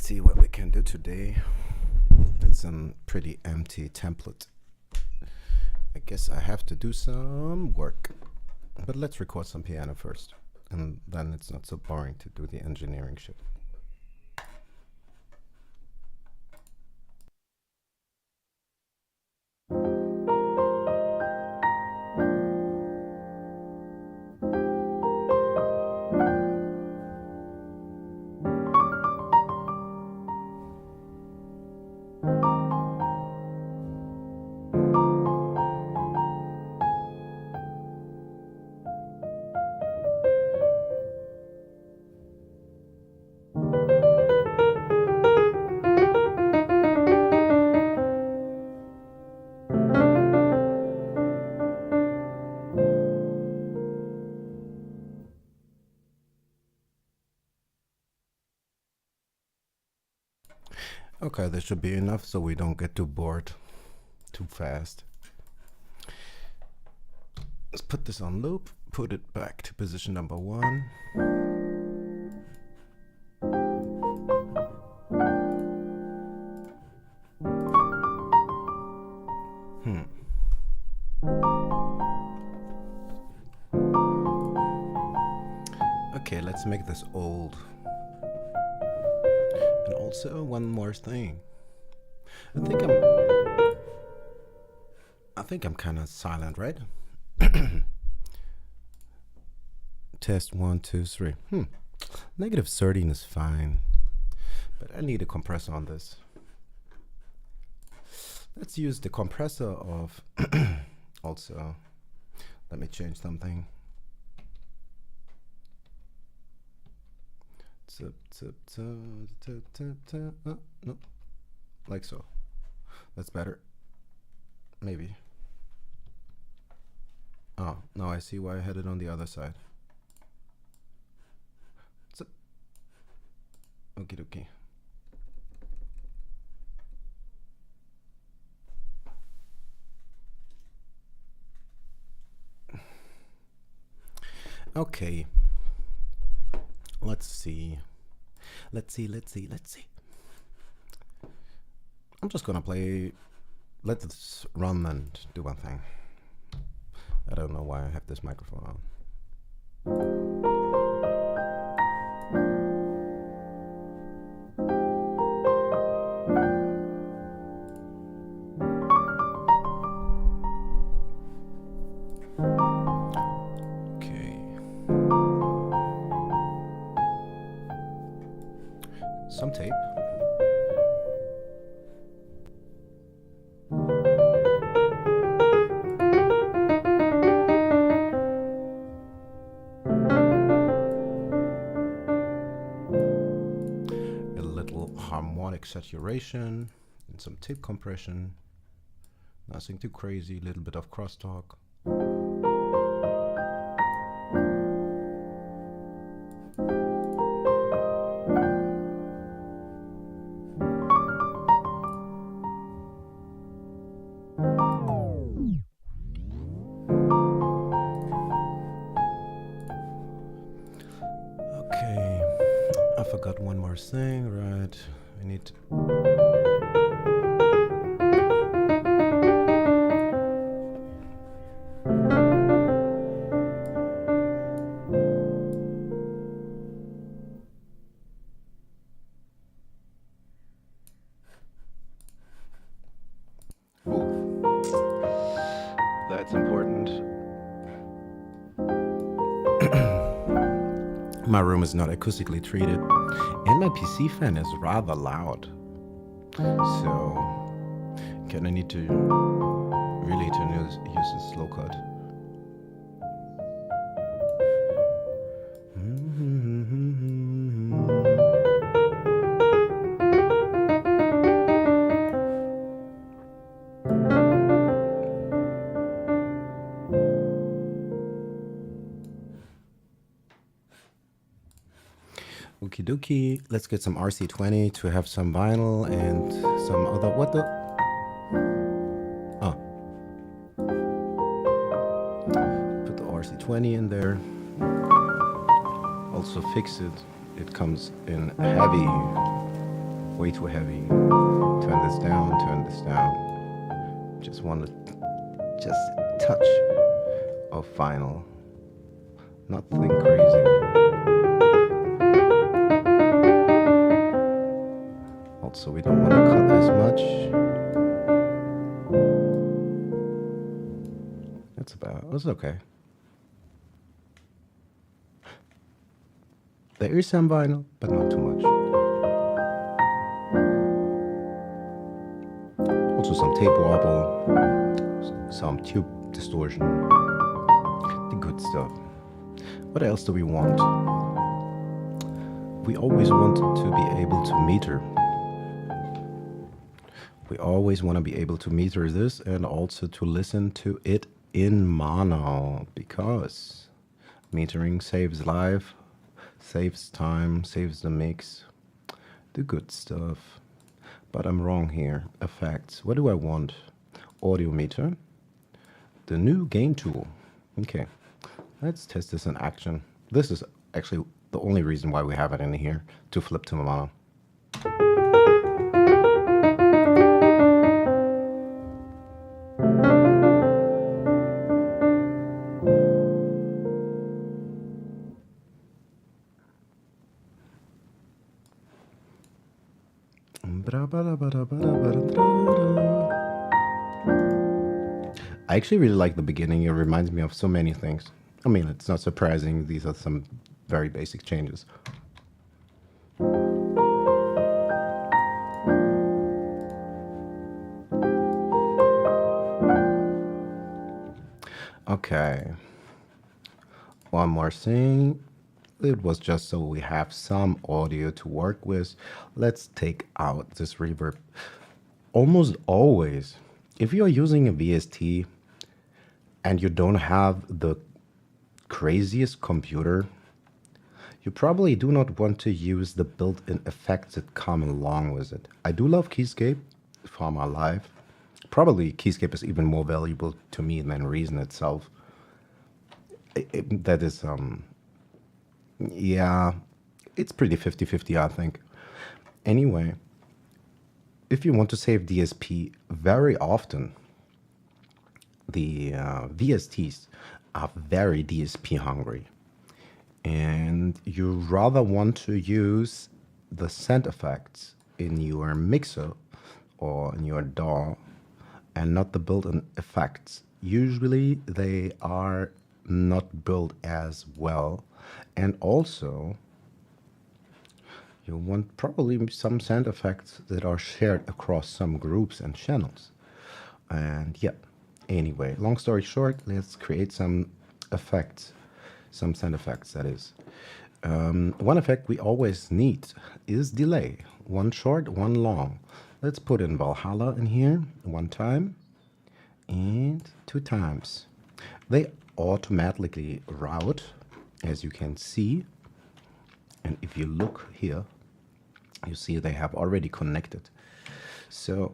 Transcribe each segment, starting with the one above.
see what we can do today. It's a pretty empty template. I guess I have to do some work. But let's record some piano first. And then it's not so boring to do the engineering shit. Okay, this should be enough so we don't get too bored too fast. Let's put this on loop, put it back to position number 1. Okay, let's make this old. And also one more thing. I think I'm kind of silent, right? Test 1, 2, 3. Negative 13 is fine, but I need a compressor on this. Let's use the compressor of also. Let me change something. No, like so. That's better. Maybe. Oh, now I see why I had it on the other side. Okie dokie. Okay. Let's see. I'm just gonna play. Let's run and do one thing. I don't know why I have this microphone on. Some tape. A little harmonic saturation and some tape compression. Nothing too crazy, a little bit of crosstalk. I forgot one more thing, right? I need to... That's important. My room is not acoustically treated, and my PC fan is rather loud. So, kinda need to really use a slow cut. Okie dokie, let's get some RC20 to have some vinyl and some other, what the? Oh. Put the RC20 in there. Also fix it. It comes in heavy. Way too heavy. Turn this down, turn this down. Just want to just touch of final. Nothing crazy. Also, we don't want to cut as much. That's okay. There is some vinyl, but not too much. Also some tape wobble, some tube distortion, the good stuff. What else do we want? We always want to be able to meter. We always want to be able to meter this and also to listen to it in mono, because metering saves life, saves time, saves the mix, the good stuff. But I'm wrong here. Effects. What do I want? Audio meter. The new gain tool. Okay, let's test this in action. This is actually the only reason why we have it in here, to flip to mono. I actually really like the beginning. It reminds me of so many things. I mean, it's not surprising. These are some very basic changes. Okay. One more thing. It was just so we have some audio to work with. Let's take out this reverb. Almost always, if you're using a VST and you don't have the craziest computer, you probably do not want to use the built-in effects that come along with it. I do love Keyscape for my life. Probably Keyscape is even more valuable to me than Reason itself. That is, yeah, it's pretty 50-50, I think. Anyway, if you want to save DSP very often, the VSTs are very DSP hungry. And you rather want to use the send effects in your mixer or in your DAW and not the built-in effects. Usually they are not built as well. And also, you want probably some sound effects that are shared across some groups and channels. And yeah, anyway, long story short, let's create some effects, some sound effects, that is. One effect we always need is delay. One short, one long. Let's put in Valhalla in here, one time and 2 times. They automatically route, as you can see. And if you look here, you see they have already connected. So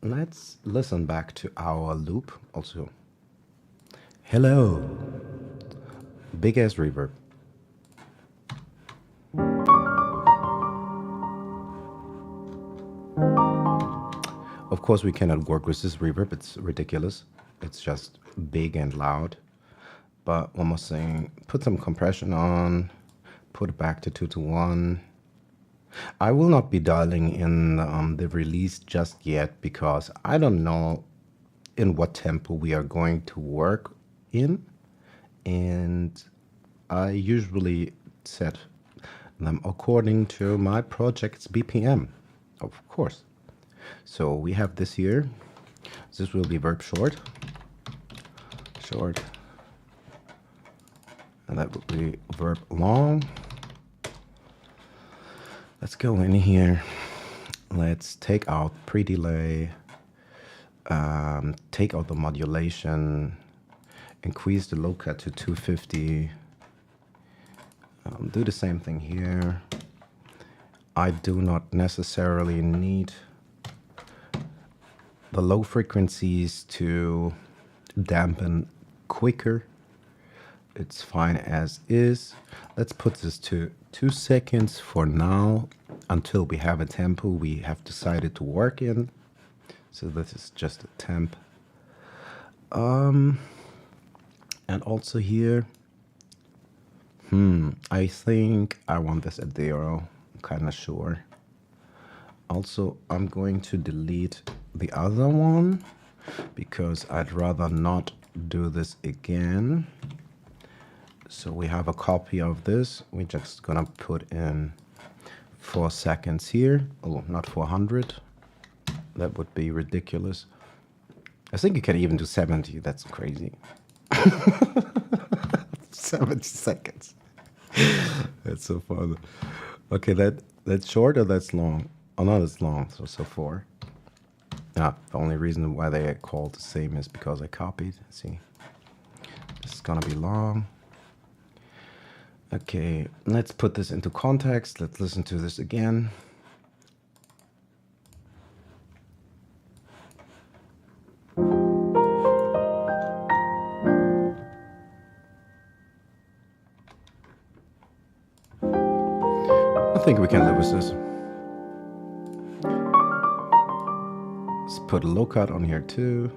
let's listen back to our loop also. Hello. Big ass reverb. Of course, we cannot work with this reverb. It's ridiculous. It's just big and loud. But one more thing, put some compression on, put it back to 2:1. I will not be dialing in the release just yet because I don't know in what tempo we are going to work in. And I usually set them according to my project's BPM, of course. So we have this here. This will be verb short. And that will be verb long. Let's go in here. Let's take out pre-delay, take out the modulation, increase the low cut to 250. Do the same thing here. I do not necessarily need the low frequencies to dampen quicker. It's fine as is. Let's put this to 2 seconds for now. until we have a tempo we have decided to work in. So this is just a temp. And also here, I think I want this at 0. I'm kind of sure. Also, I'm going to delete the other one because I'd rather not do this again. So we have a copy of this. We're just gonna put in 4 seconds here. Oh, not 400. That would be ridiculous. I think you can even do 70. That's crazy. 70 seconds. That's so fun. Okay, that's short or that's long? Oh no, that's long. So 4. The only reason why they are called the same is because I copied. See, this is gonna be long. Okay, let's put this into context. Let's listen to this again. I think we can live with this. Let's put a low cut on here too.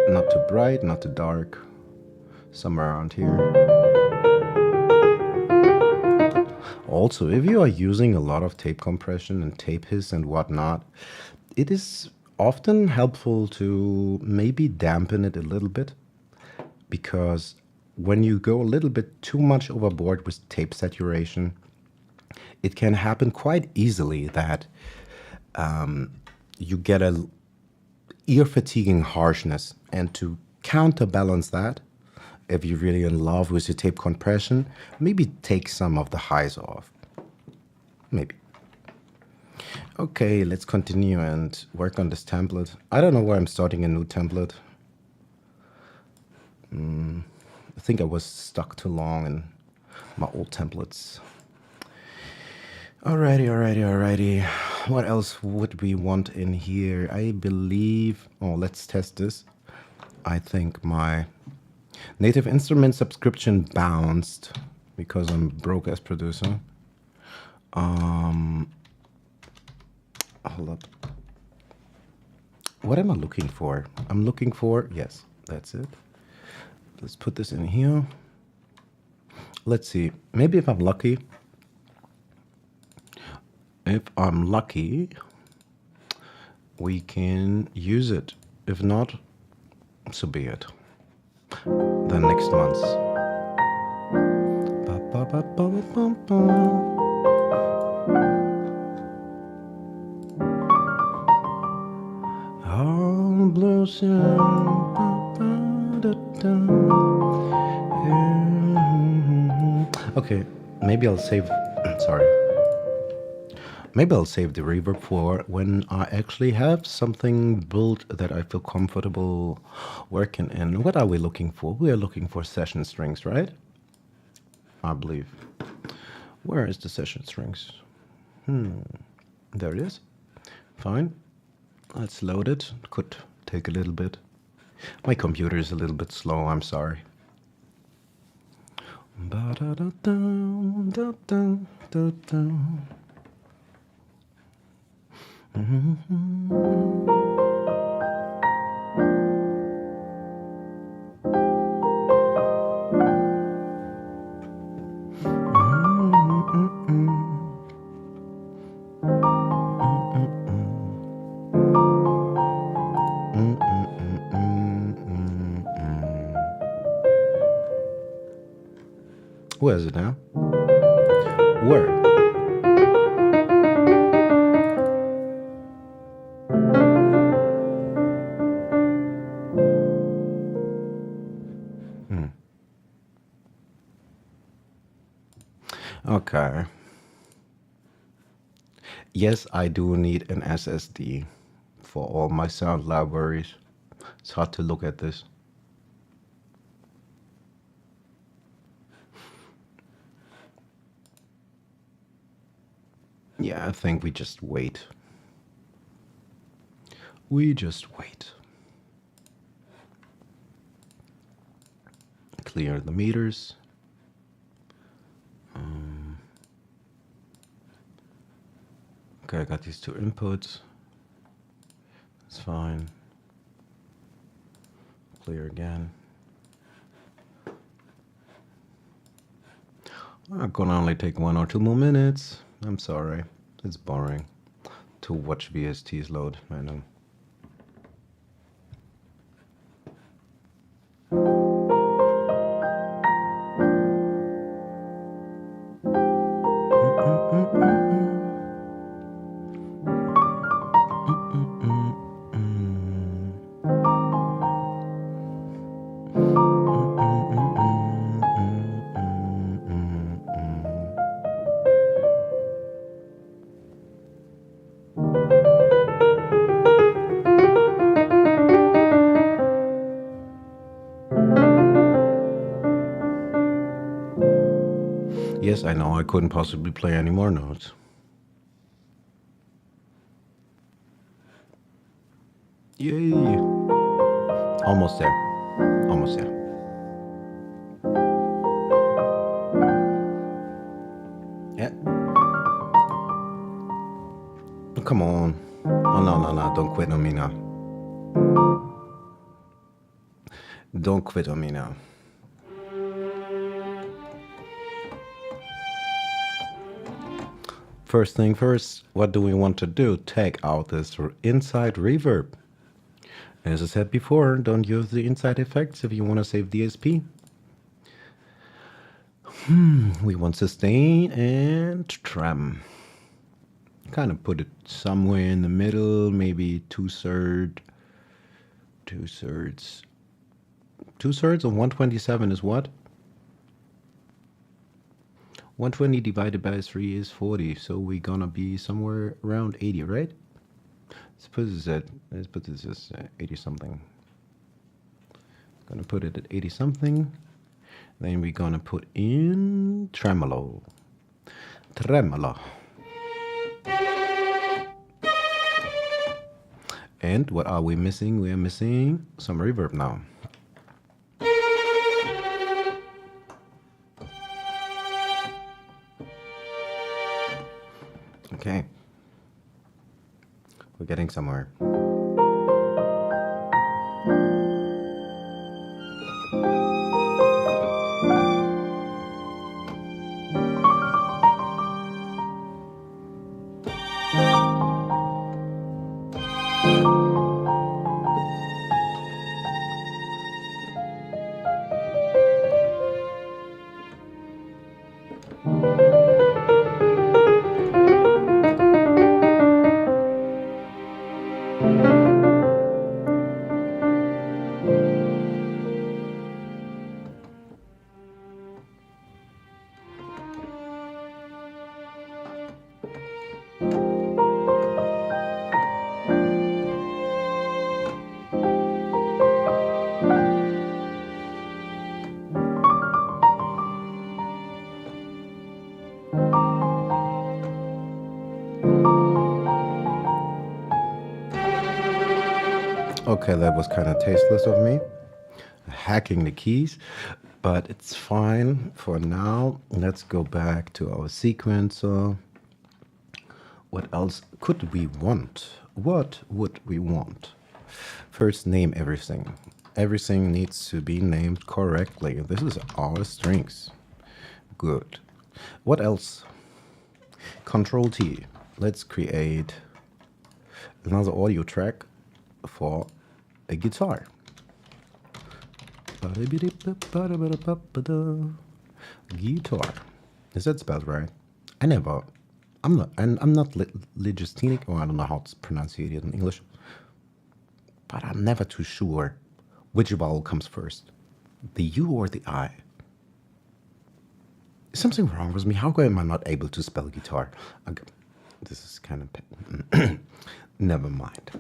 Not too bright, not too dark. Somewhere around here. Also, if you are using a lot of tape compression and tape hiss and whatnot, it is often helpful to maybe dampen it a little bit, because when you go a little bit too much overboard with tape saturation, it can happen quite easily that you get a ear fatiguing harshness. And to counterbalance that, if you're really in love with your tape compression, maybe take some of the highs off. Maybe. Okay, let's continue and work on this template. I don't know why I'm starting a new template. I think I was stuck too long in my old templates. Alrighty. What else would we want in here? I believe, let's test this. I think my Native Instrument subscription bounced because I'm broke as producer. Hold up. What am I looking for? I'm looking for, yes, that's it. Let's put this in here. Let's see, maybe if I'm lucky, we can use it. If not, so be it. The next month's. All blossom. Okay, maybe I'll save. Sorry. Maybe I'll save the reverb for when I actually have something built that I feel comfortable working in. What are we looking for? We are looking for session strings, right? I believe. Where is the session strings? There it is. Fine. Let's load it. Could take a little bit. My computer is a little bit slow, I'm sorry. Where is it now? Where? Okay. Yes, I do need an SSD for all my sound libraries. It's hard to look at this. Yeah, I think we just wait. We just wait. clear the meters. Okay, I got these two inputs. That's fine. Clear again. I'm gonna only take 1 or 2 more minutes. I'm sorry. It's boring to watch VSTs load, I know. Yes, I know I couldn't possibly play any more notes. Yay! Almost there. Almost there. Yeah. Come on. Oh, no. Don't quit on me now. Don't quit on me now. First thing first, what do we want to do? Take out this inside reverb. As I said before, don't use the inside effects if you want to save DSP. We want sustain and trem. Kind of put it somewhere in the middle, maybe 2/3. 2/3. 2/3 of 127 is what? 120 divided by 3 is 40, so we're gonna be somewhere around 80, right? Let's put this at 80 something. Gonna put it at 80 something. Then we're gonna put in tremolo. Tremolo. And what are we missing? We are missing some reverb now. Okay. We're getting somewhere. Okay, that was kind of tasteless of me, hacking the keys, but it's fine for now. Let's go back to our sequencer. What else could we want? What would we want? First, name everything. Everything needs to be named correctly. This is our strings. Good. What else? Control T. Let's create another audio track for a guitar. Guitar. Is that spelled right? I'm not legisthenic, or I don't know how to pronounce it in English, but I'm never too sure which vowel comes first, the U or the I. Is something wrong with me? How am I not able to spell guitar? Okay. This is kind of never mind.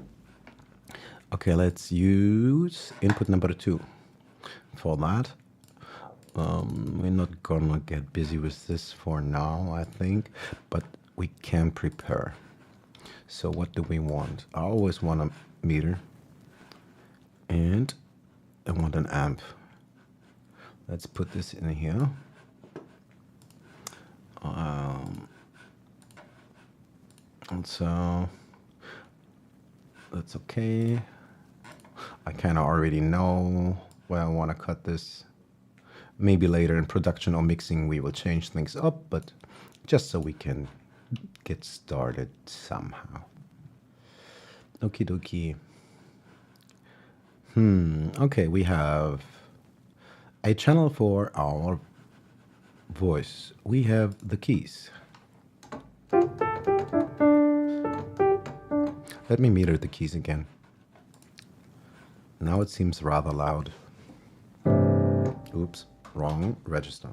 Okay, let's use input number 2. For that, we're not gonna get busy with this for now, I think, but we can prepare. So what do we want? I always want a meter, and I want an amp. Let's put this in here. And so that's okay. I kind of already know where I want to cut this. Maybe later in production or mixing we will change things up, but just so we can get started somehow. Okie dokie. Okay, we have a channel for our voice. We have the keys. Let me meter the keys again. Now it seems rather loud. Oops, wrong register.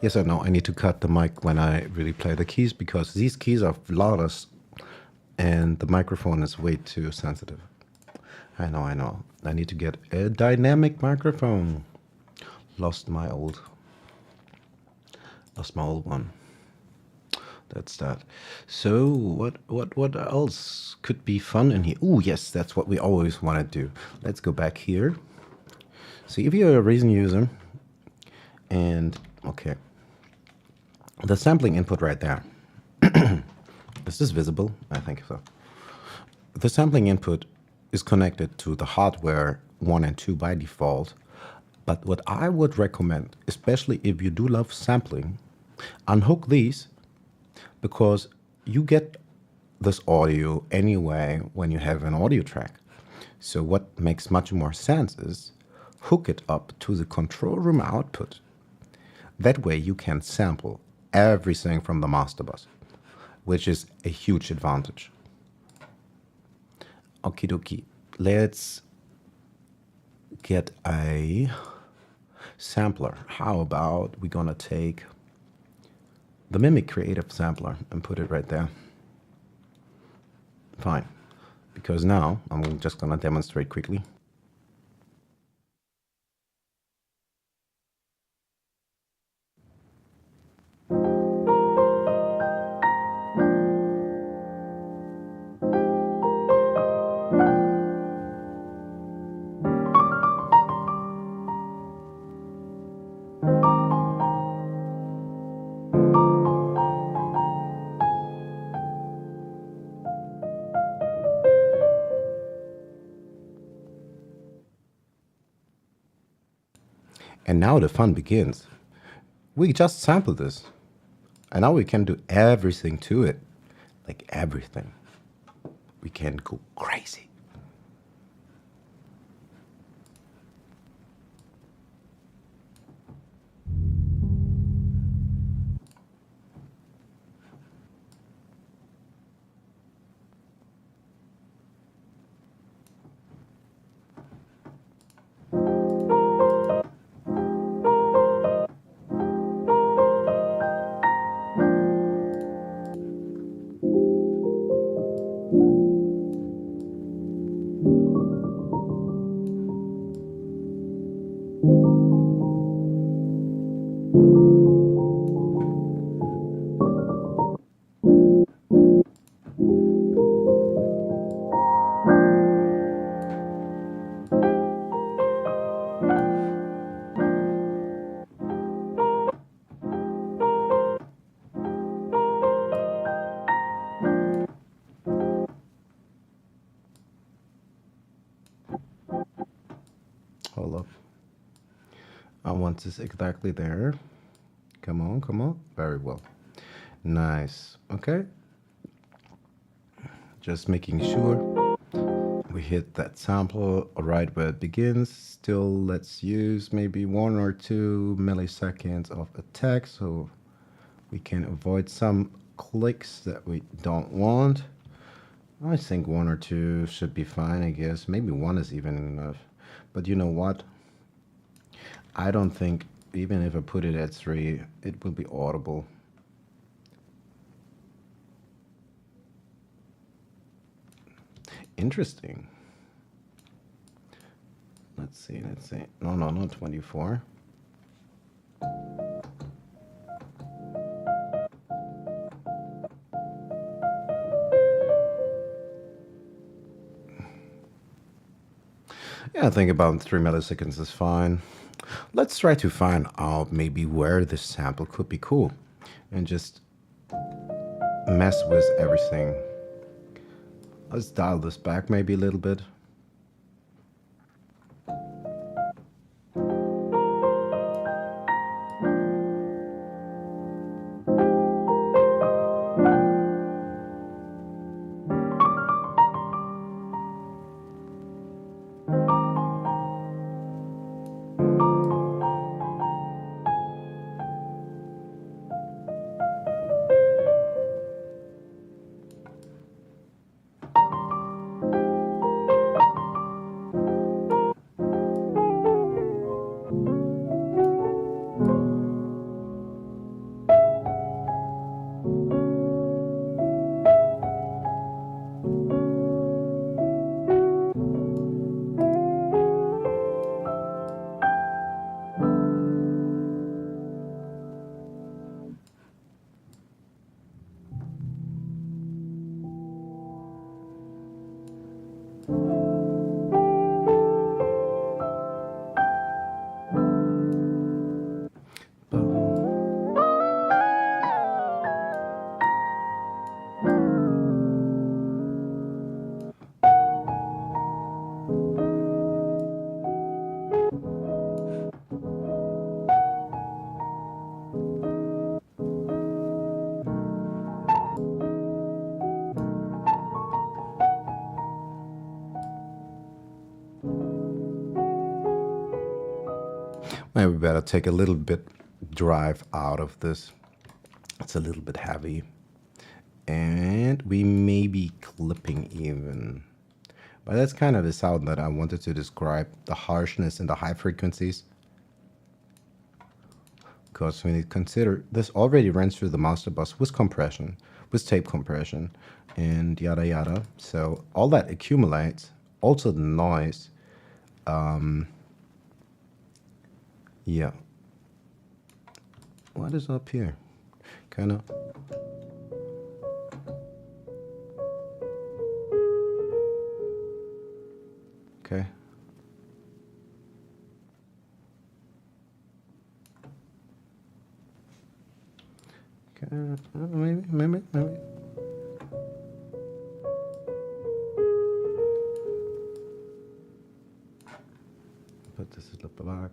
Yes, I know I need to cut the mic when I really play the keys because these keys are flawless and the microphone is way too sensitive. I know. I need to get a dynamic microphone. Lost my old one. That's that. So what else could be fun in here? Oh yes, that's what we always want to do. Let's go back here. See if you're a Reason user, and okay, the sampling input right there. Is this visible? I think so. The sampling input is connected to the hardware 1 and 2 by default. But what I would recommend, especially if you do love sampling, unhook these because you get this audio anyway when you have an audio track. So what makes much more sense is hook it up to the control room output. That way you can sample everything from the master bus, which is a huge advantage. Okie dokie. Let's get a sampler. How about we gonna take the Mimic Creative Sampler and put it right there. Fine. Because now I'm just gonna demonstrate quickly. And now the fun begins. We just sampled this. And now we can do everything to it. Like everything. We can go crazy. Hold up. I want this exactly there. Come on, come on. Very well. Nice. Okay. Just making sure. We hit that sample right where it begins. Still, let's use maybe 1 or 2 milliseconds of attack so we can avoid some clicks that we don't want. I think 1 or 2 should be fine, I guess. Maybe 1 is even enough. But you know what? I don't think, even if I put it at 3, it will be audible. Interesting. Let's see. No, not 24. Yeah, I think about 3 milliseconds is fine. Let's try to find out maybe where this sample could be cool and just mess with everything. Let's dial this back maybe a little bit. Maybe we better take a little bit drive out of this. It's a little bit heavy. And we may be clipping even. But that's kind of the sound that I wanted to describe, the harshness and the high frequencies. Because when you consider this already runs through the master bus with compression, with tape compression, and yada yada. So all that accumulates. Also the noise. Yeah. What is up here? Kind of. Okay. Okay. Maybe. Put this at the back.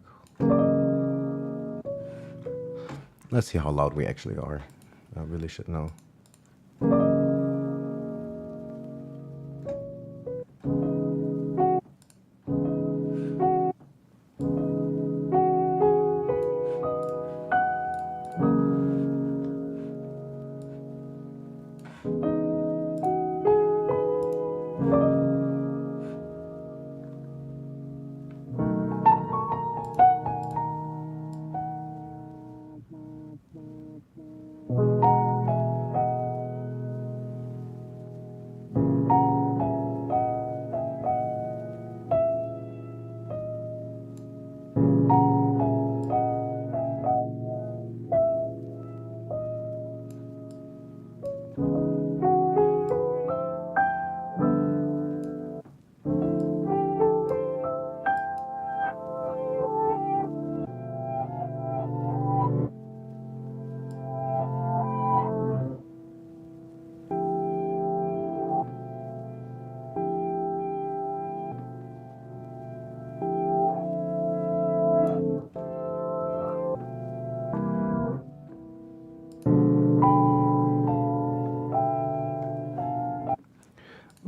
Let's see how loud we actually are. I really should know.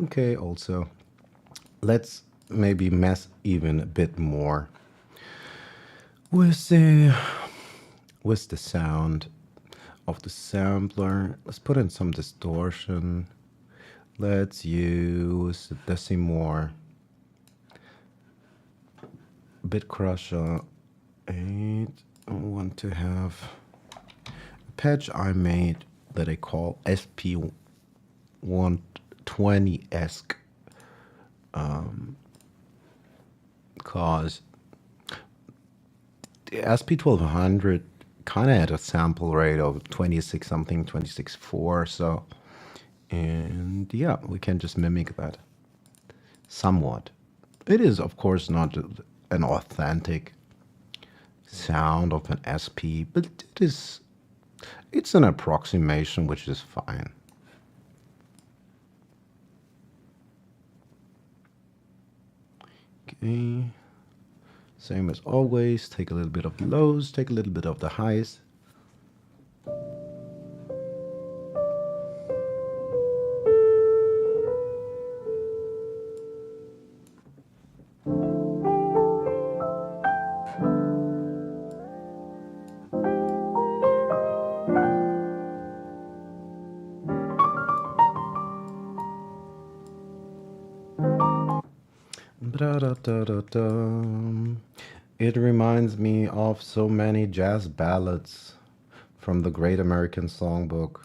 Okay, also, Let's maybe mess even a bit more with the sound of the sampler. Let's put in some distortion. Let's use the Decimore Bit Crusher 8. I want to have a patch I made that I call SP120-esque, cause the SP1200 kind of had a sample rate of 26 something, 26.4, so, and yeah, we can just mimic that somewhat. It is, of course, not an authentic sound of an SP, but it's an approximation, which is fine. Okay, same as always, take a little bit of the lows, take a little bit of the highs. It reminds me of so many jazz ballads from the Great American Songbook,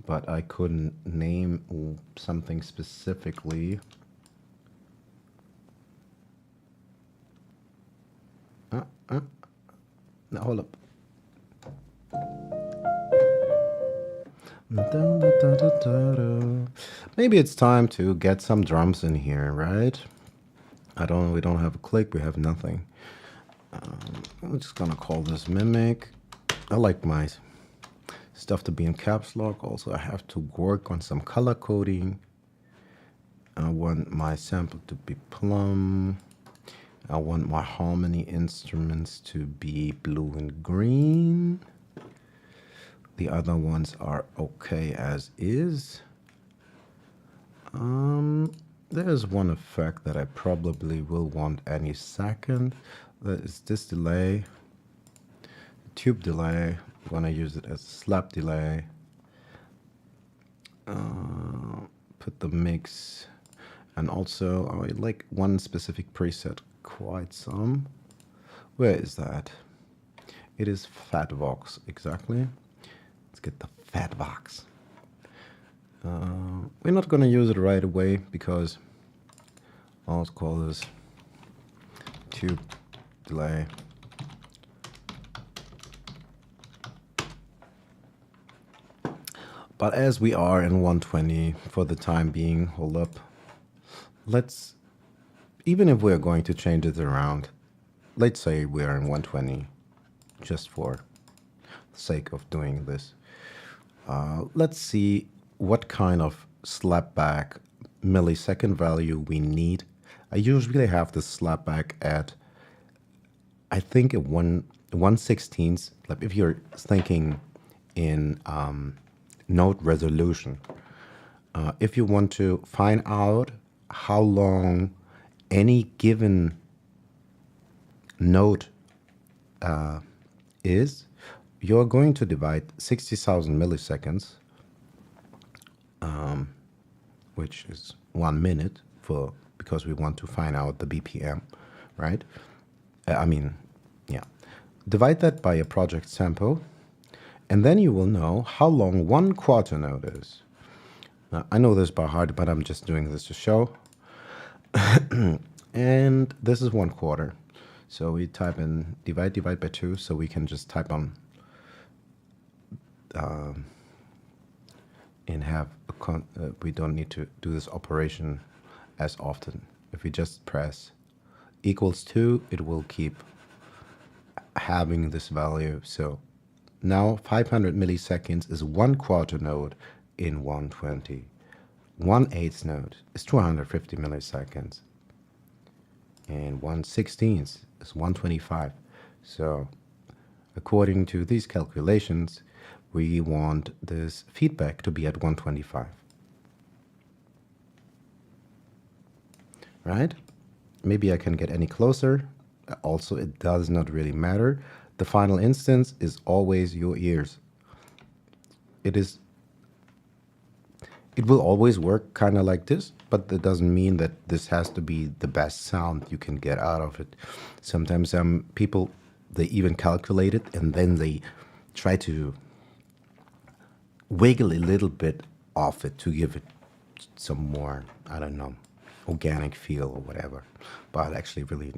but I couldn't name something specifically. Now, hold up. Maybe it's time to get some drums in here, right? We don't have a click, we have nothing. I'm just gonna call this Mimic. I like my stuff to be in caps lock. Also, I have to work on some color coding. I want my sample to be plum. I want my harmony instruments to be blue and green. The other ones are okay as is. There's one effect that I probably will want any second. That is this delay, tube delay. I'm gonna use it as a slap delay. Put the mix, and also I like one specific preset quite some. Where is that? It is Fatvox, exactly. Let's get the Fatvox. We're not gonna use it right away because I'll call this tube delay. But as we are in 120 for the time being, hold up. Let's, even if we're going to change it around, let's say we are in 120 just for the sake of doing this. Let's see what kind of slapback millisecond value we need. I usually have the slapback at, I think, at 1/16. Like if you're thinking in note resolution, if you want to find out how long any given note is, you're going to divide 60,000 milliseconds, which is 1 minute, because we want to find out the BPM, right? Divide that by a project tempo, and then you will know how long 1 quarter note is. Now, I know this by heart, but I'm just doing this to show. And this is 1 quarter. So we type in divide by 2, so we can just type on and have we don't need to do this operation as often. If we just press equals 2, it will keep having this value. So now 500 milliseconds is 1 quarter note in 120. 1/8 note is 250 milliseconds. And 1/16 is 125. So according to these calculations, we want this feedback to be at 125. right? Maybe I can get any closer. Also, it does not really matter. The final instance is always your ears. It is it will always work kind of like this, but that doesn't mean that this has to be the best sound you can get out of it. Sometimes people, they even calculate it and then they try to wiggle a little bit off it to give it some more, I don't know, organic feel or whatever. But actually, really,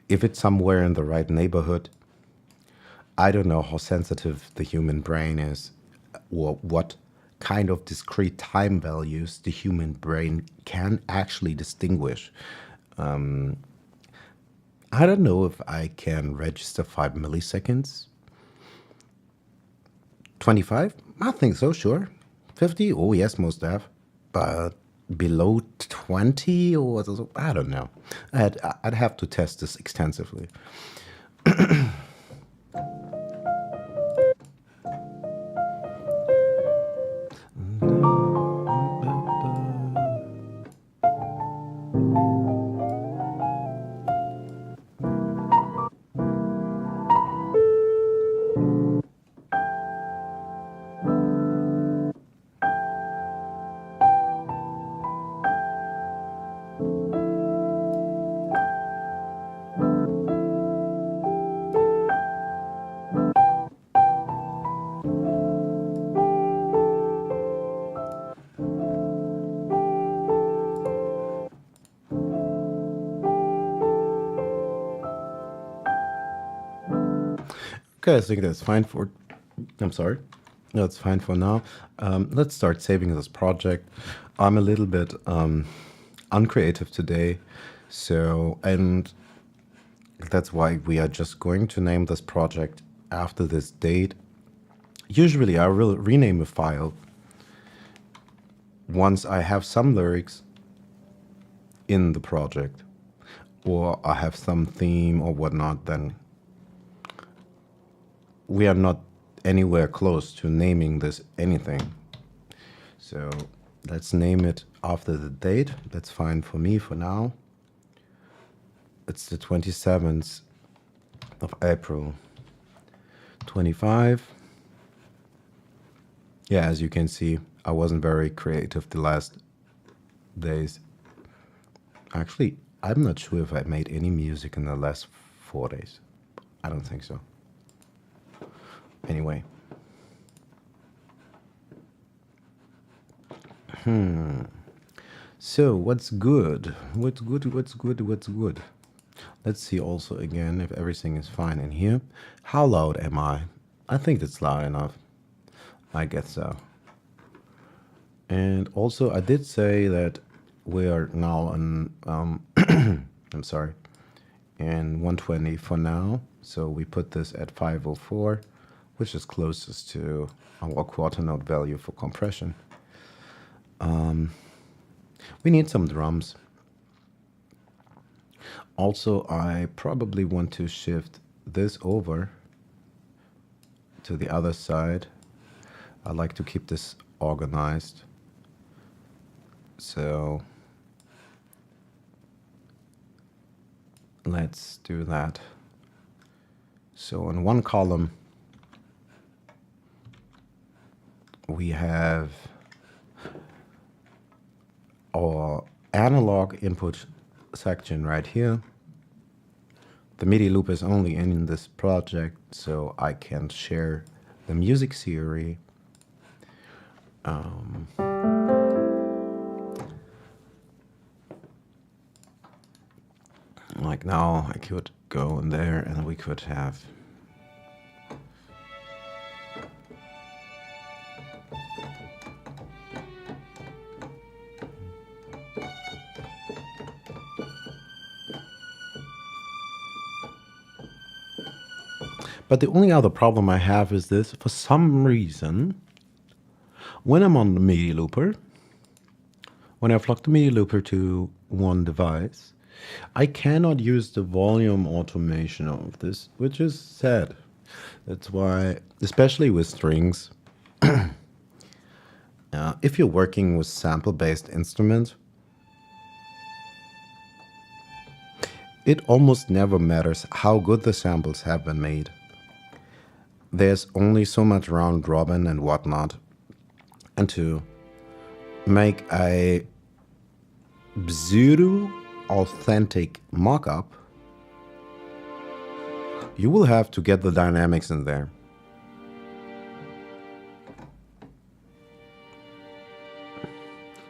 if it's somewhere in the right neighborhood, I don't know how sensitive the human brain is or what kind of discrete time values the human brain can actually distinguish. I don't know if I can register 5 milliseconds. 25? I think so, sure. 50? Oh, yes, most have. But below 20 or so, I don't know. I'd have to test this extensively. Okay, I think that's fine for. I'm sorry. That's fine for now. Let's start saving this project. I'm a little bit uncreative today, and that's why we are just going to name this project after this date. Usually, I will rename a file once I have some lyrics in the project, or I have some theme or whatnot. Then we are not anywhere close to naming this anything. So let's name it after the date. That's fine for me for now. It's the 27th of April 25. Yeah, as you can see, I wasn't very creative the last days. Actually, I'm not sure if I made any music in the last 4 days. I don't think so. Anyway. So, what's good? What's good? What's good? What's good? Let's see also again if everything is fine in here. How loud am I? I think it's loud enough. I guess so. And also, I did say that we are now on, I'm sorry, in 120 for now. So we put this at 504, which is closest to our quarter note value for compression. We need some drums. Also, I probably want to shift this over to the other side. I like to keep this organized. So let's do that. So in one column, we have our analog input section right here. The MIDI loop is only in this project, so I can share the music theory. Like now, I could go in there and we could have But the only other problem I have is this. For some reason, when I'm on the MIDI looper, when I plug the MIDI looper to one device, I cannot use the volume automation of this, which is sad. That's why, especially with strings, if you're working with sample-based instruments, it almost never matters how good the samples have been made. There's only so much round robin and whatnot. And to make a pseudo authentic mock-up, you will have to get the dynamics in there.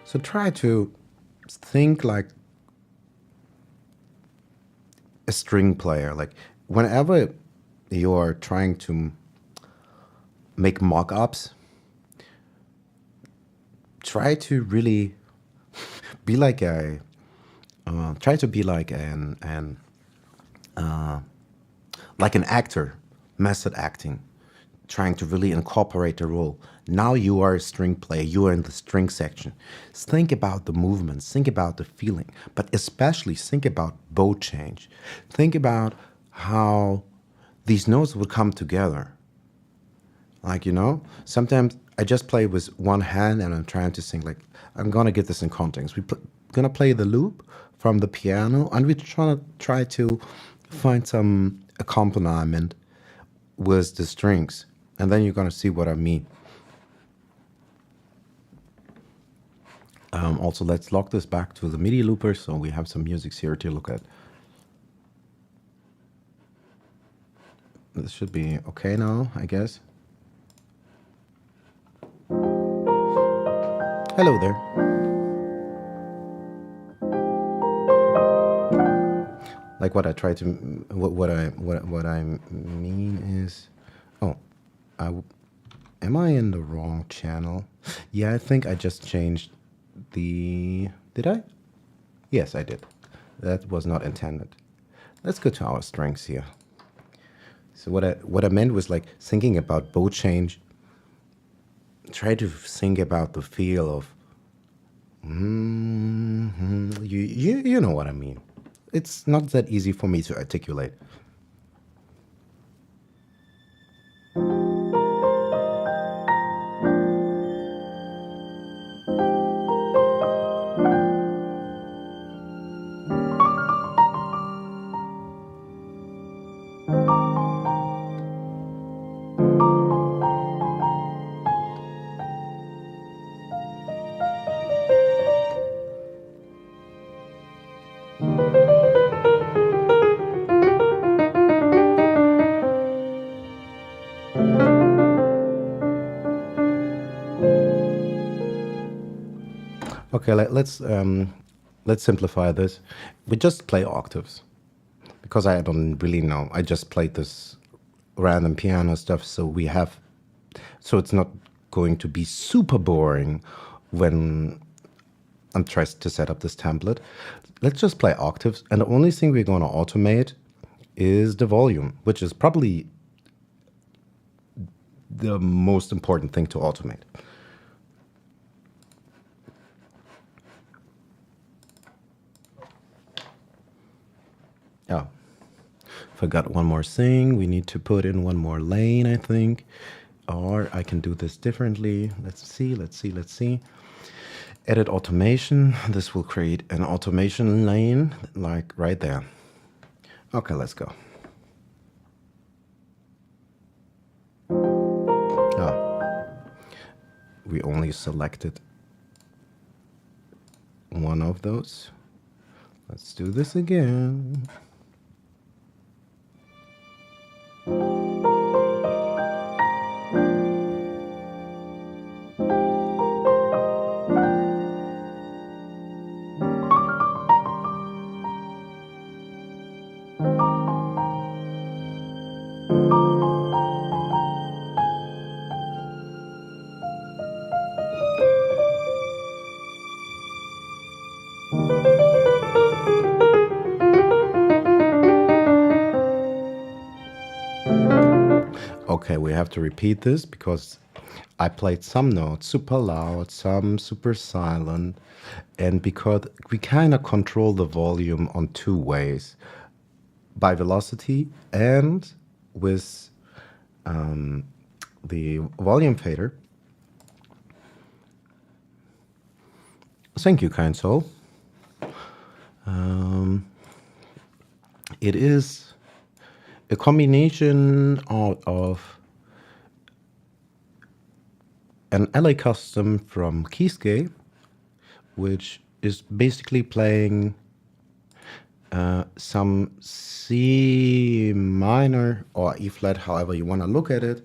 So try to think like a string player. Like whenever you're trying to make mock-ups, try to really be like a try to be like an actor, method acting, trying to really incorporate the role. Now you are a string player, you are in the string section. Think about the movements, think about the feeling, but especially think about bow change. Think about how these notes would come together. Like, sometimes I just play with one hand and I'm trying to sing, like, I'm gonna get this in context. We're gonna play the loop from the piano and we're trying to try to find some accompaniment with the strings. And then you're gonna see what I mean. Also, let's log this back to the MIDI looper so we have some music here to look at. This should be okay now, I guess. Hello there. Like what I try to, what I mean is, oh, am I in the wrong channel? Yeah, I think I just changed did I? Yes, I did. That was not intended. Let's go to our strings here. So what I meant was like thinking about bow change. Try to think about the feel of, you know what I mean. It's not that easy for me to articulate. Okay, let's simplify this. We just play octaves because I don't really know. I just played this random piano stuff, so it's not going to be super boring when I'm trying to set up this template. Let's just play octaves, and the only thing we're going to automate is the volume, which is probably the most important thing to automate. Oh, forgot one more thing. We need to put in one more lane, I think. Or I can do this differently. Let's see. Edit automation. This will create an automation lane, like right there. Okay, let's go. We only selected one of those. Let's do this again. Okay, we have to repeat this because I played some notes super loud, some super silent, and because we kind of control the volume on two ways, by velocity and with the volume fader. Thank you, kind soul. It is a combination of an LA custom from Kisuke, which is basically playing some C minor or E flat, however you want to look at it.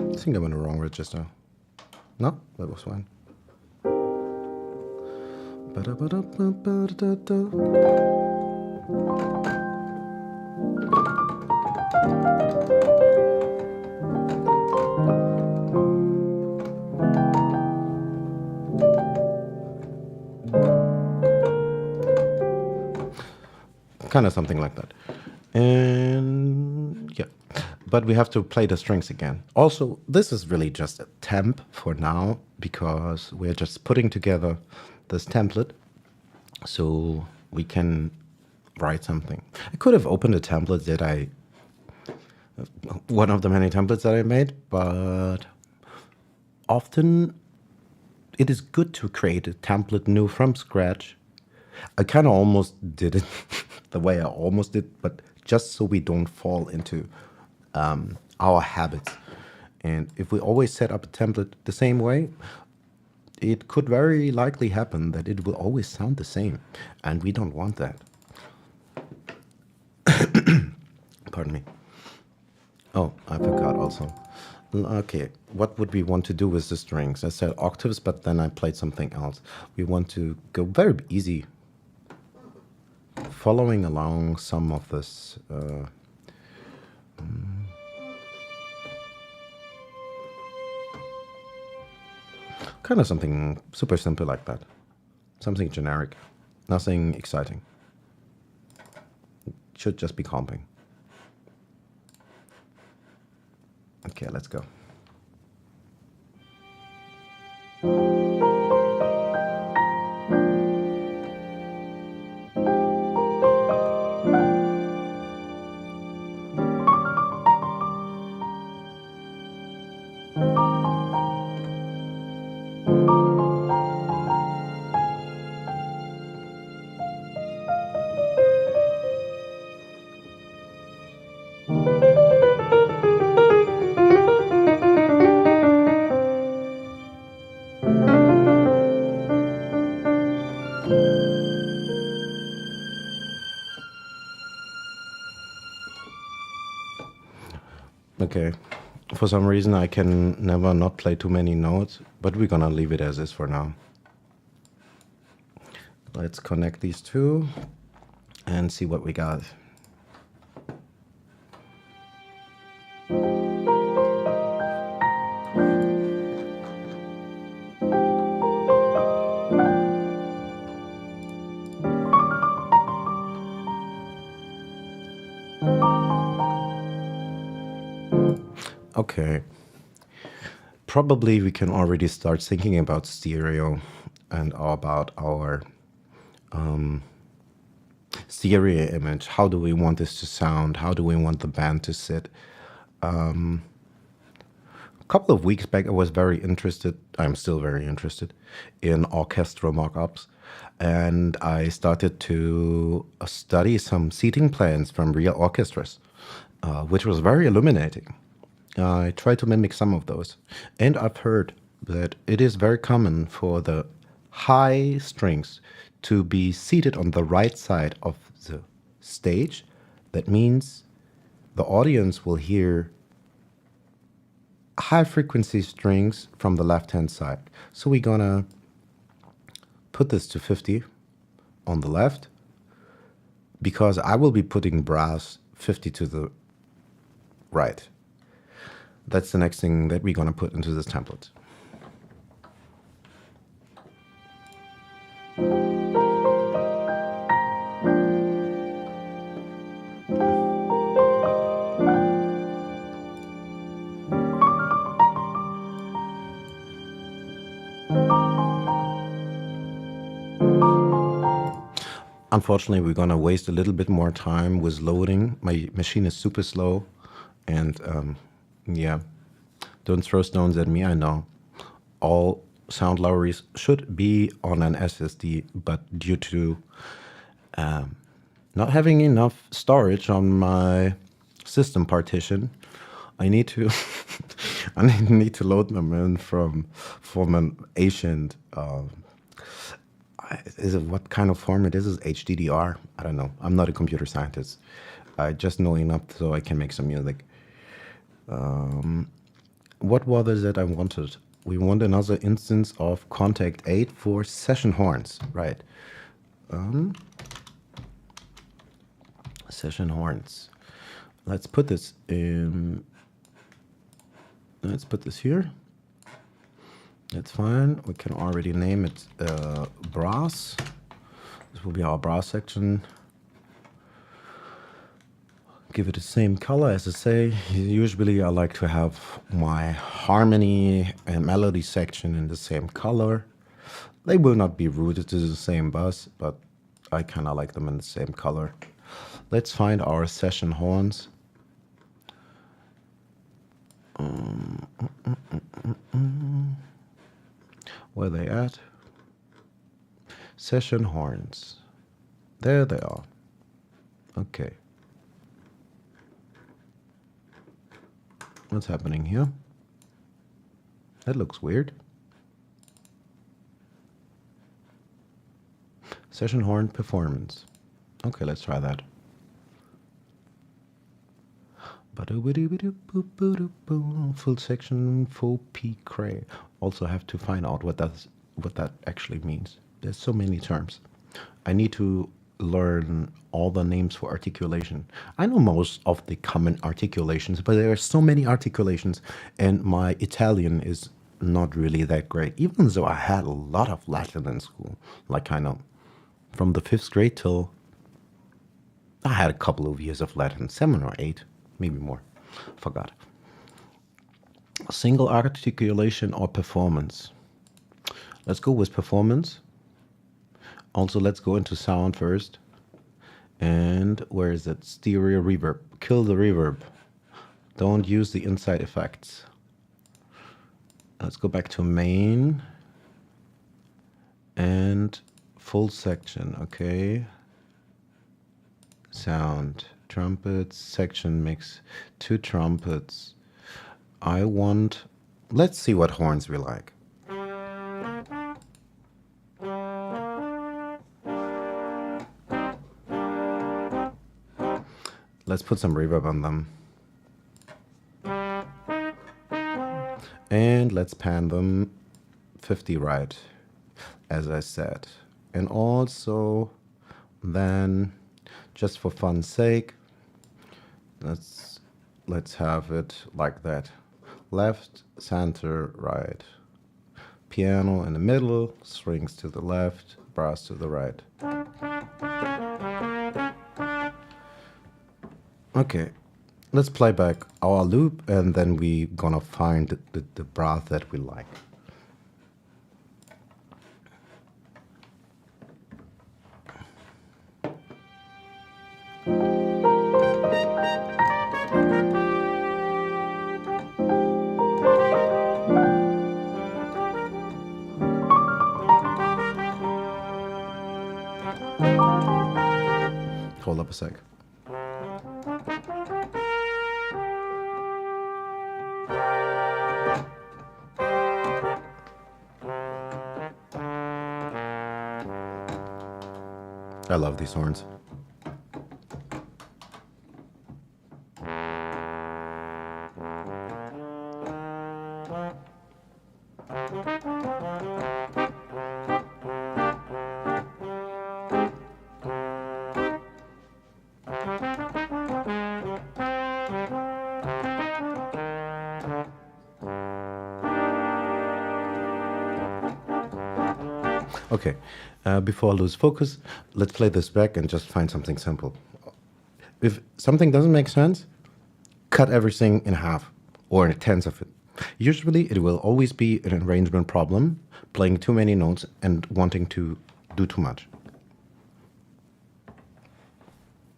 I think I'm in the wrong register. No, that was fine. Kind of something like that. And yeah, but we have to play the strings again. Also, this is really just a temp for now because we're just putting together this template so we can write something. I could have opened a template that one of the many templates that I made, but often it is good to create a template new from scratch. I kind of almost did it the way I almost did, but just so we don't fall into our habits. And if we always set up a template the same way, it could very likely happen that it will always sound the same. And we don't want that. Pardon me. Oh, I forgot also. Okay, what would we want to do with the strings? I said octaves, but then I played something else. We want to go very easy, following along some of this. Kind of something super simple like that. Something generic. Nothing exciting. It should just be comping. Okay, let's go. Okay, for some reason I can never not play too many notes, but we're gonna leave it as is for now. Let's connect these two and see what we got. Okay, probably we can already start thinking about stereo and about our stereo image. How do we want this to sound? How do we want the band to sit? A couple of weeks back, I was very interested, I'm still very interested, in orchestral mock-ups. And I started to study some seating plans from real orchestras, which was very illuminating. I tried to mimic some of those. And I've heard that it is very common for the high strings to be seated on the right side of the stage. That means the audience will hear high frequency strings from the left hand side. So we're gonna put this to 50 on the left because I will be putting brass 50 to the right. That's the next thing that we're gonna put into this template. Unfortunately, we're gonna waste a little bit more time with loading. My machine is super slow, and yeah, don't throw stones at me, I know. all sound libraries should be on an SSD, but due to not having enough storage on my system partition, I need to I need to load them in from an ancient. Is it what kind of format is it? HDDR? I don't know. I'm not a computer scientist. I just know enough so I can make some music. What was it I wanted? We want another instance of Contact 8 for session horns, right? Session horns. Let's put this in. Let's put this here. That's fine. We can already name it brass. This will be our brass section. Give it the same color as I say. Usually I like to have my harmony and melody section in the same color. They will not be routed to the same bus, but I kind of like them in the same color. Let's find our session horns. Where they at? Session horns. There they are. Okay. What's happening here? That looks weird. Session horn performance. Okay, let's try that. Full section, full P cray. Also have to find out what that actually means. There's so many terms. I need to learn all the names for articulation. I know most of the common articulations, but there are so many articulations, and my Italian is not really that great, even though I had a lot of Latin in school. Like kind of from the 5th grade till I had a couple of years of Latin, 7 or 8. Maybe more. Forgot. Single articulation or performance. Let's go with performance. Also, let's go into sound first. And where is it? Stereo reverb. Kill the reverb. Don't use the inside effects. Let's go back to main. And full section. Okay. Sound. Trumpets, section mix, 2 trumpets. I want, let's see what horns we like. Let's put some reverb on them. And let's pan them 50 right, as I said. And also then, just for fun's sake, let's have it like that. Left, center, right. Piano in the middle, strings to the left, brass to the right. Okay, let's play back our loop and then we gonna find the brass that we like. Hold up a sec. I love these horns. Okay, before I lose focus, let's play this back and just find something simple. If something doesn't make sense, cut everything in half or in a tenth of it. Usually it will always be an arrangement problem, playing too many notes and wanting to do too much.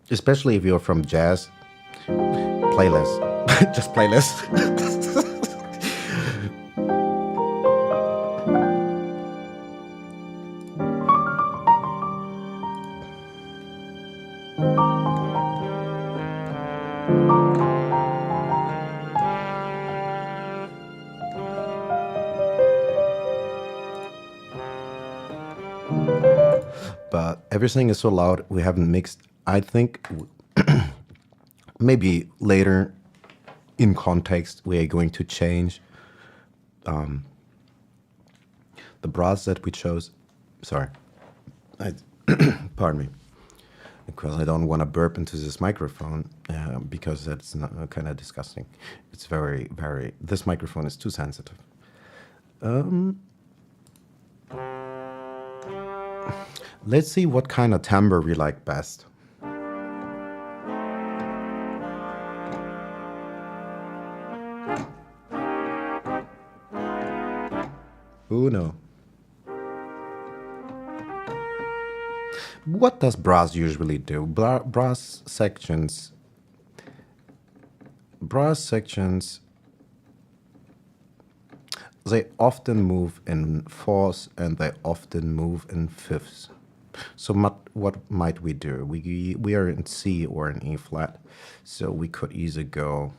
Especially if you're from jazz, play less. Just play less. but everything is so loud. We haven't mixed. I think maybe later in context we are going to change the brass that we chose. Sorry, pardon me, because I don't want to burp into this microphone because that's kind of disgusting. It's very, very. This microphone is too sensitive. Let's see what kind of timbre we like best. Uno. What does brass usually do? Brass sections, they often move in fourths and they often move in fifths. So what might we do? We are in C or in E flat, so we could either go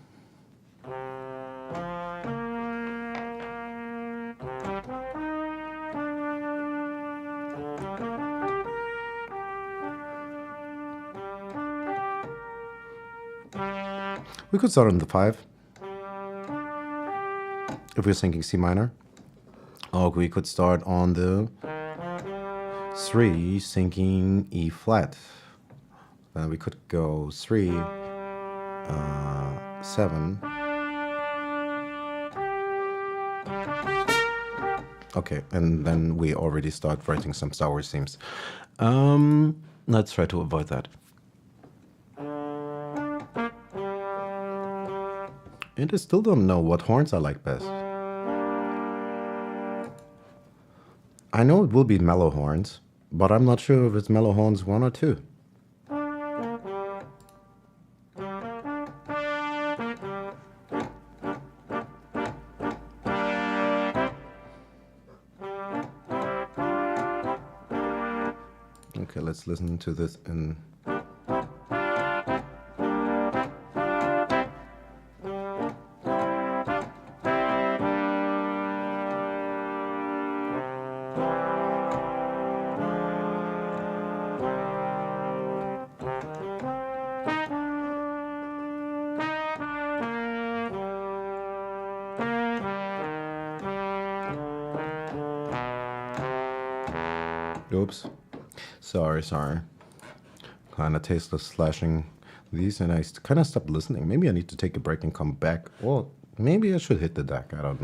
we could start on the 5 if we're thinking C minor, or we could start on the 3 thinking E flat. Then we could go 3, 7. Okay, and then we already start writing some sour themes. Let's try to avoid that. And I still don't know what horns I like best. I know it will be mellow horns, but I'm not sure if it's mellow horns 1 or 2. Okay, let's listen to this in... Oops. Sorry. Kind of tasteless slashing these, and I kind of stopped listening. Maybe I need to take a break and come back. Or maybe I should hit the deck. I don't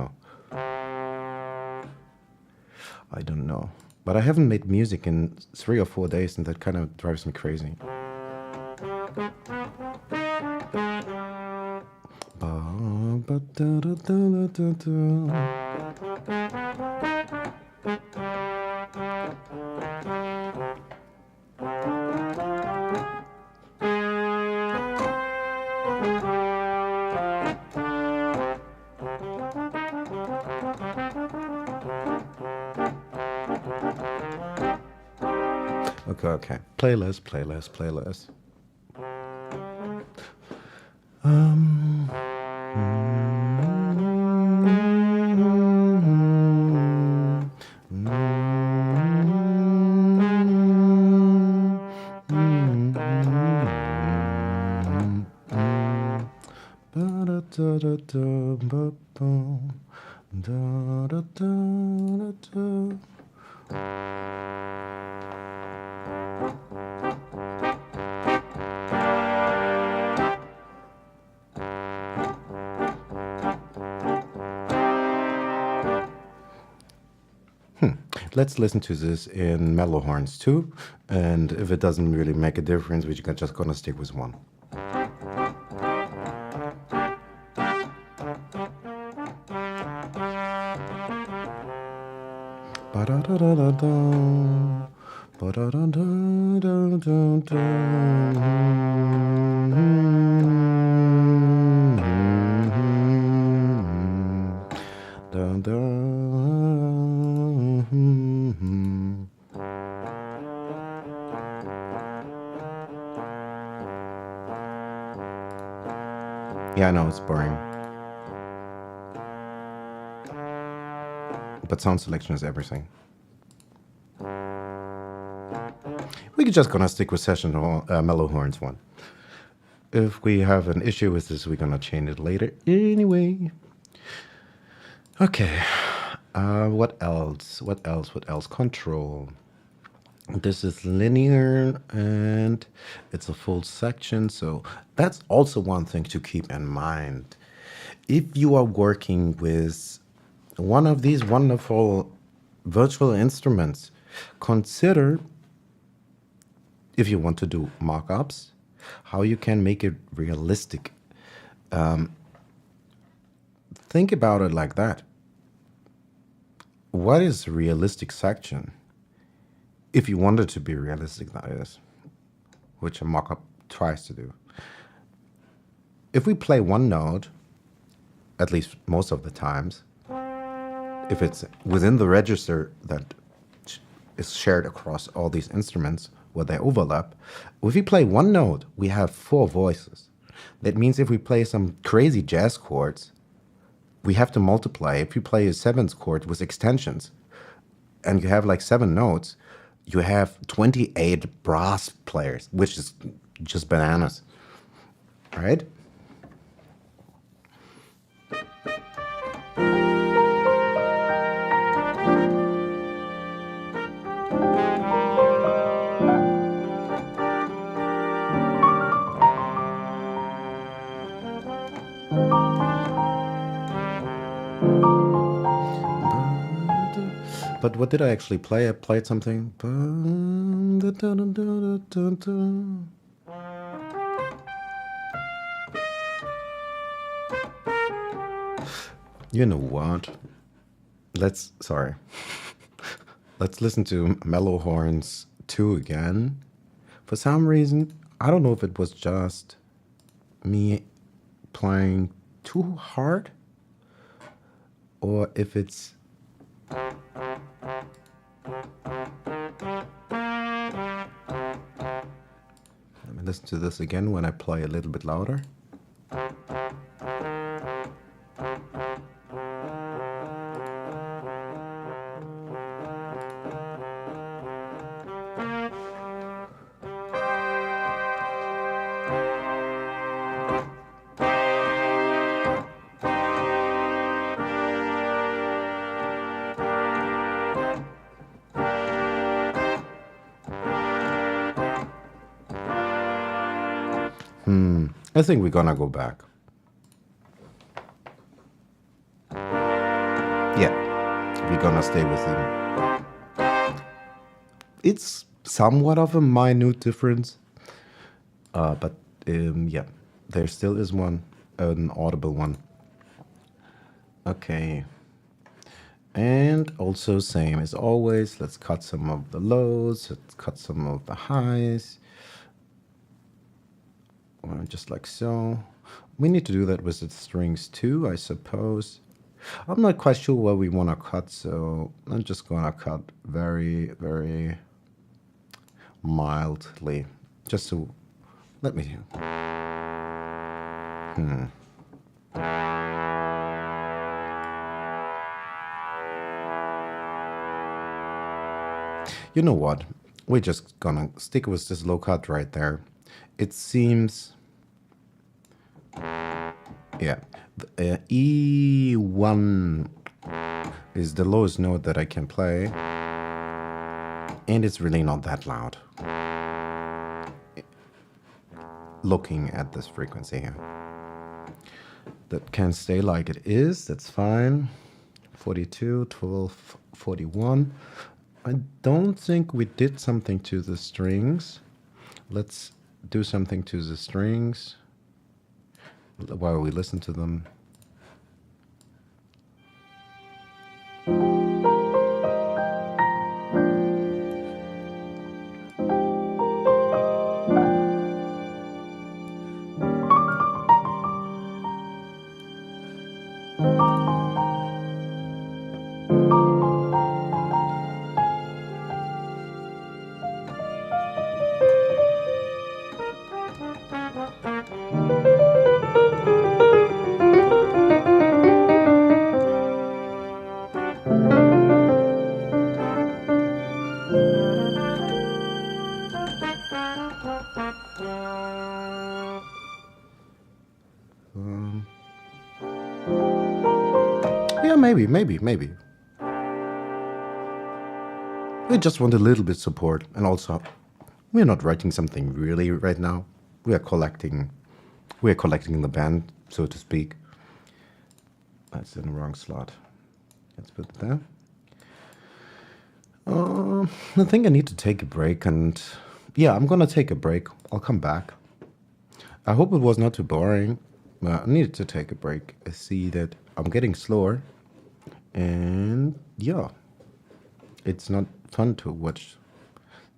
know. But I haven't made music in 3 or 4 days, and that kind of drives me crazy. Okay. Playlist. Let's listen to this in mellow horns too, and if it doesn't really make a difference, we're just gonna stick with 1. Yeah, I know it's boring, but sound selection is everything. We're just gonna stick with session mellow horns one. If we have an issue with this, we're gonna change it later anyway. Okay. What else? What else? What else? Control. This is linear and it's a full section. So that's also one thing to keep in mind. If you are working with one of these wonderful virtual instruments, consider, if you want to do mock-ups, how you can make it realistic. Think about it like that. What is a realistic section? If you want it to be realistic, that is, which a mock-up tries to do. If we play one note, at least most of the times, if it's within the register that is shared across all these instruments where they overlap, if we play one note, we have 4 voices. That means if we play some crazy jazz chords, we have to multiply. If you play a 7th chord with extensions and you have like 7 notes, you have 28 brass players, which is just bananas, right? But what did I actually play? I played something. You know what? Sorry. Let's listen to Mellow Horns 2 again. For some reason, I don't know if it was just me playing too hard or if it's... Let me listen to this again when I play a little bit louder. I think we're gonna go back. Yeah, we're gonna stay with him. It's somewhat of a minute difference, but yeah, there still is one, an audible one. Okay. And also same as always, let's cut some of the lows, let's cut some of the highs. Just like so. We need to do that with the strings too, I suppose. I'm not quite sure where we want to cut, so I'm just gonna cut very, very mildly. Just to let me. You know what? We're just gonna stick with this low cut right there. It seems, yeah, E1 is the lowest note that I can play, and it's really not that loud. Looking at this frequency here, that can stay like it is, that's fine. 42, 12, 41. I don't think we did something to the strings. Let's do something to the strings while we listen to them. maybe. We just want a little bit support, and also, we're not writing something really right now. We are collecting the band, so to speak. That's in the wrong slot. Let's put it there. I think I need to take a break, and yeah, I'm gonna take a break. I'll come back. I hope it was not too boring. I needed to take a break. I see that I'm getting slower, and yeah, it's not fun to watch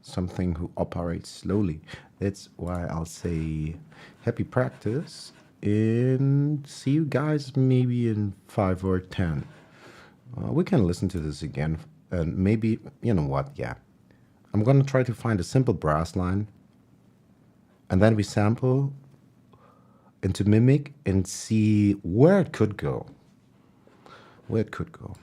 something who operates slowly. That's why I'll say happy practice, and see you guys maybe in 5 or 10. We can listen to this again, and maybe, you know what, yeah. I'm gonna try to find a simple brass line, and then we sample into Mimic and see where it could go. Where it could go.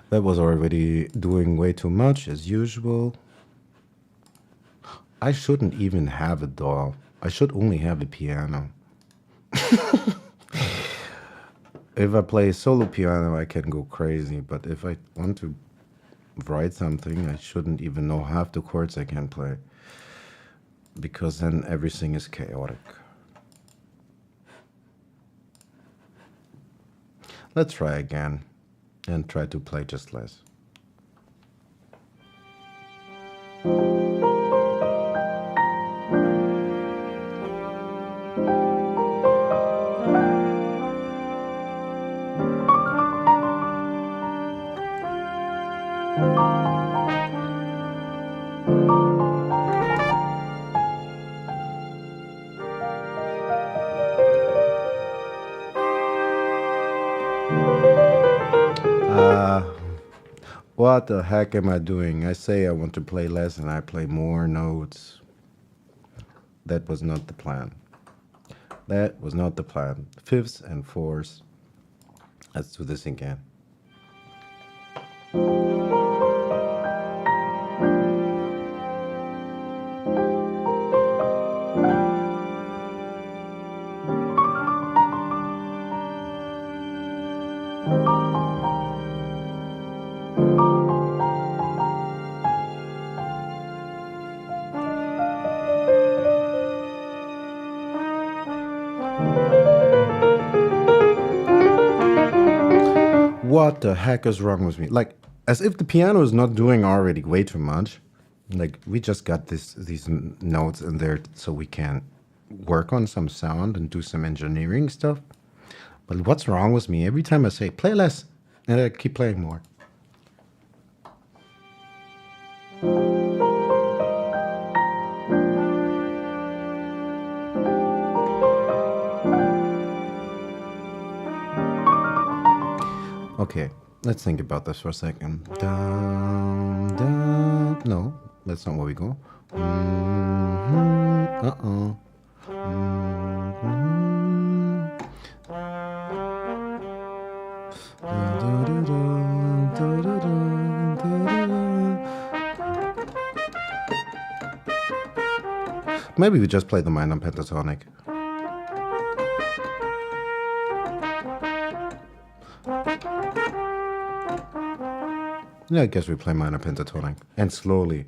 That was already doing way too much, as usual. I shouldn't even have a DAW. I should only have a piano. If I play solo piano, I can go crazy, but if I want to write something, I shouldn't even know half the chords I can play, because then everything is chaotic. Let's try again and try to play just less. What the heck am I doing? I say I want to play less and I play more notes. That was not the plan. That was not the plan. Fifths and fourths. Let's do this again. What the heck is wrong with me? Like, as if the piano is not doing already way too much. Like, we just got these notes in there so we can work on some sound and do some engineering stuff. But what's wrong with me? Every time I say play less, and I keep playing more. Okay, let's think about this for a second. Down, down. No, that's not where we go. Uh-oh. Maybe we just play the minor pentatonic. Yeah, I guess we play minor pentatonic. And slowly.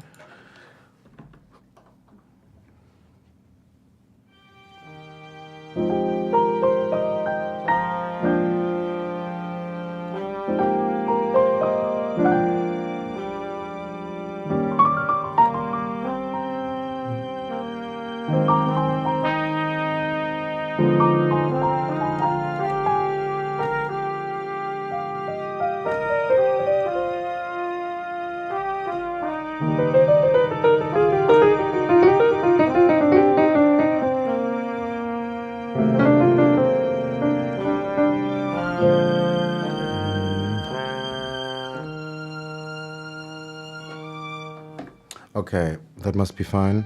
Okay, that must be fine.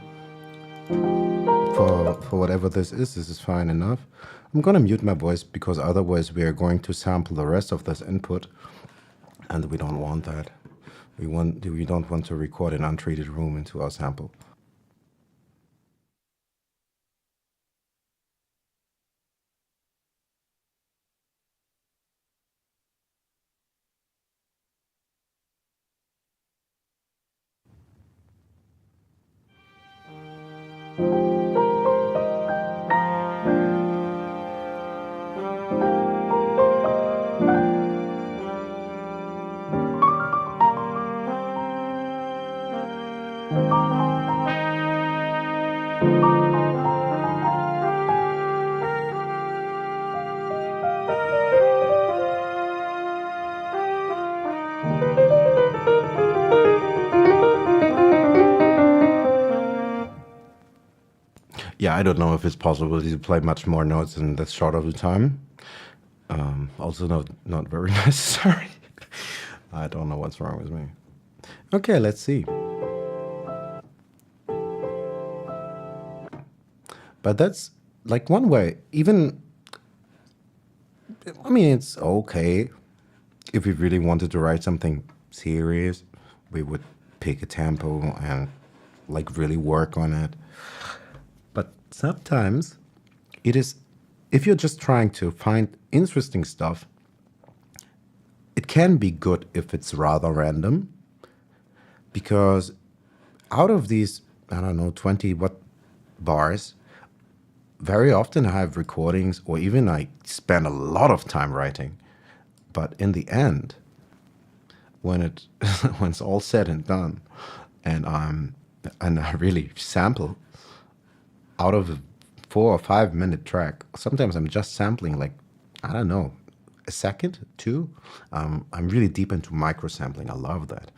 For whatever this is fine enough. I'm gonna mute my voice because otherwise we are going to sample the rest of this input, and we don't want that. We don't want to record an untreated room into our sample. Yeah, I don't know if it's possible to play much more notes in that short of a time. Also, not very necessary. I don't know what's wrong with me. Okay, let's see. But that's like one way. Even, I mean, it's okay. If we really wanted to write something serious, we would pick a tempo and like really work on it. But sometimes it is, if you're just trying to find interesting stuff, it can be good if it's rather random, because out of these, I don't know, 20 what bars, very often I have recordings or even I spend a lot of time writing. But in the end, when it's all said and done, and I really sample out of a 4 or 5 minute track, sometimes I'm just sampling like, I don't know, a second, two. I'm really deep into micro sampling. I love that.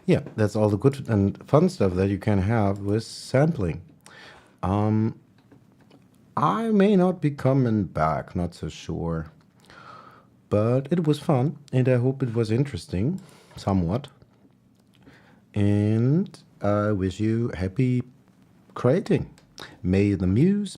Yeah, that's all the good and fun stuff that you can have with sampling. I may not be coming back, not so sure. But it was fun, and I hope it was interesting, somewhat. And I wish you happy creating. May the muse